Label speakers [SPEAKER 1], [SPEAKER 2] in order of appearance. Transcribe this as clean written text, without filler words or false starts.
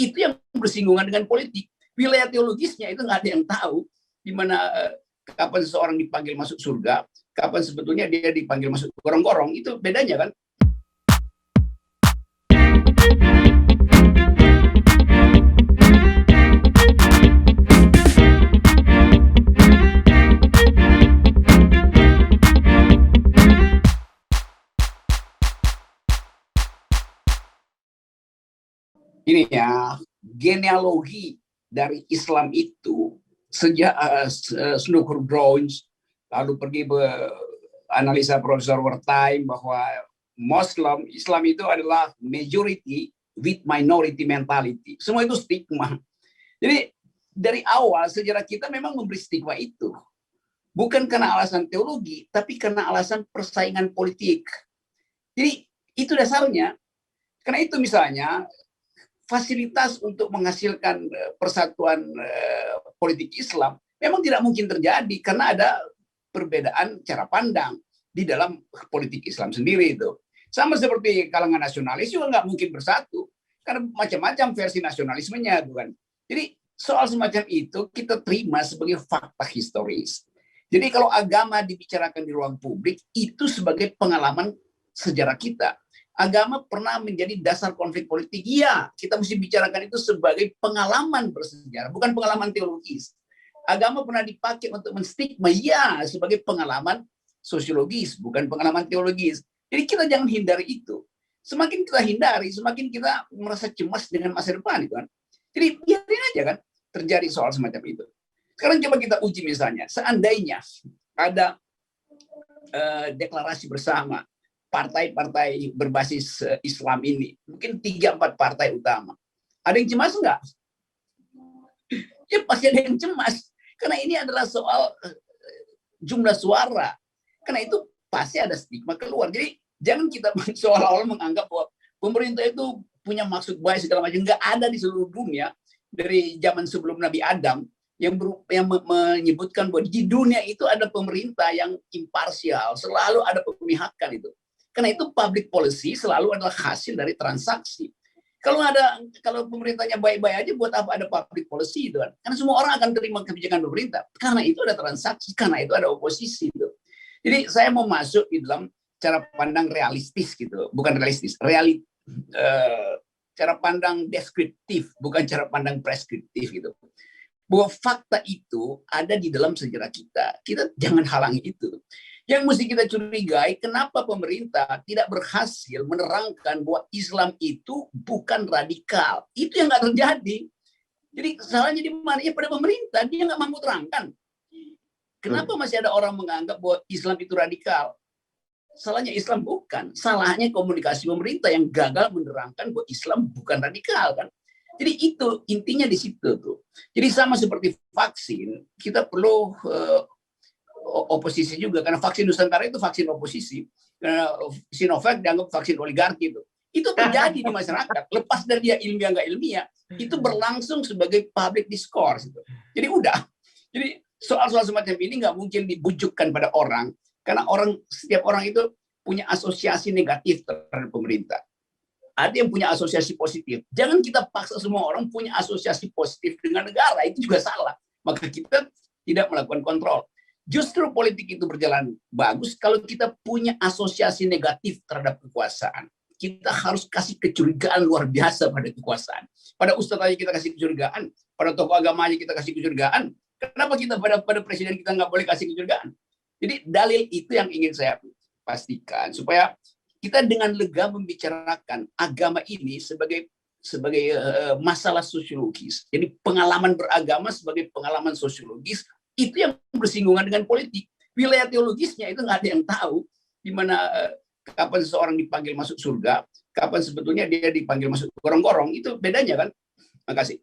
[SPEAKER 1] itu yang bersinggungan dengan politik. Wilayah teologisnya itu nggak ada yang tahu di mana kapan seseorang dipanggil masuk surga, kapan sebetulnya dia dipanggil masuk gorong-gorong. Itu bedanya kan. Ini ya, genealogi dari Islam itu sejak Snooker Downs, lalu pergi analisa Profesor Wertheim bahwa Islam itu adalah majority with minority mentality. Semua itu stigma. Jadi dari awal sejarah kita memang memberi stigma itu. Bukan karena alasan teologi, tapi karena alasan persaingan politik. Jadi itu dasarnya. Karena itu misalnya fasilitas untuk menghasilkan persatuan politik Islam memang tidak mungkin terjadi karena ada perbedaan cara pandang di dalam politik Islam sendiri itu. Sama seperti kalangan nasionalis juga nggak mungkin bersatu karena macam-macam versi nasionalismenya, bukan? Jadi soal semacam itu kita terima sebagai fakta historis. Jadi kalau agama dibicarakan di ruang publik itu sebagai pengalaman sejarah kita. Agama pernah menjadi dasar konflik politik. Iya, kita mesti bicarakan itu sebagai pengalaman bersejarah, bukan pengalaman teologis. Agama pernah dipakai untuk menstigma, iya, sebagai pengalaman sosiologis, bukan pengalaman teologis. Jadi kita jangan hindari itu. Semakin kita hindari, semakin kita merasa cemas dengan masa depan, kan? Jadi biarin aja kan terjadi soal semacam itu. Sekarang coba kita uji misalnya, seandainya ada deklarasi bersama partai-partai berbasis Islam ini, mungkin 3-4 partai utama. Ada yang cemas nggak? Ya pasti ada yang cemas. Karena ini adalah soal jumlah suara. Karena itu pasti ada stigma keluar. Jadi jangan kita seolah-olah menganggap bahwa pemerintah itu punya maksud baik segala macam. Nggak ada di seluruh dunia dari zaman sebelum Nabi Adam yang menyebutkan bahwa di dunia itu ada pemerintah yang imparsial. Selalu ada pemihakan itu. Karena itu public policy selalu adalah hasil dari transaksi. Kalau pemerintahnya baik-baik aja, buat apa ada public policy itu kan? Karena semua orang akan terima kebijakan pemerintah. Karena itu ada transaksi, karena itu ada oposisi itu. Jadi saya mau masuk di dalam cara pandang realistis gitu, bukan realistis, cara pandang deskriptif, bukan cara pandang preskriptif gitu. Bahwa fakta itu ada di dalam sejarah kita. Kita jangan halangi itu. Yang mesti kita curigai, kenapa pemerintah tidak berhasil menerangkan bahwa Islam itu bukan radikal. Itu yang nggak terjadi. Jadi salahnya di mana? Ya pada pemerintah, dia nggak mampu terangkan. Kenapa masih ada orang menganggap bahwa Islam itu radikal? Salahnya Islam bukan. Salahnya komunikasi pemerintah yang gagal menerangkan bahwa Islam bukan radikal, kan? Jadi itu intinya di situ tuh. Jadi sama seperti vaksin, kita perlu oposisi juga, karena vaksin Nusantara itu vaksin oposisi, karena Sinovac dianggap vaksin oligarki itu terjadi di masyarakat, lepas dari dia ilmiah nggak ilmiah, itu berlangsung sebagai public discourse gitu. Jadi jadi soal-soal semacam ini nggak mungkin dibujukkan pada orang, karena setiap orang itu punya asosiasi negatif terhadap pemerintah. Ada yang punya asosiasi positif. Jangan kita paksa semua orang punya asosiasi positif dengan negara, itu juga salah. Maka kita tidak melakukan kontrol. Justru politik itu berjalan bagus kalau kita punya asosiasi negatif terhadap kekuasaan. Kita harus kasih kecurigaan luar biasa pada kekuasaan. Pada ustadz aja kita kasih kecurigaan, pada tokoh agama aja kita kasih kecurigaan. Kenapa kita pada presiden kita nggak boleh kasih kecurigaan? Jadi dalil itu yang ingin saya pastikan supaya kita dengan lega membicarakan agama ini sebagai masalah sosiologis. Jadi pengalaman beragama sebagai pengalaman sosiologis itu yang bersinggungan dengan politik. Wilayah teologisnya itu nggak ada yang tahu di mana kapan seseorang dipanggil masuk surga, kapan sebetulnya dia dipanggil masuk gorong-gorong. Itu bedanya kan. Terima kasih.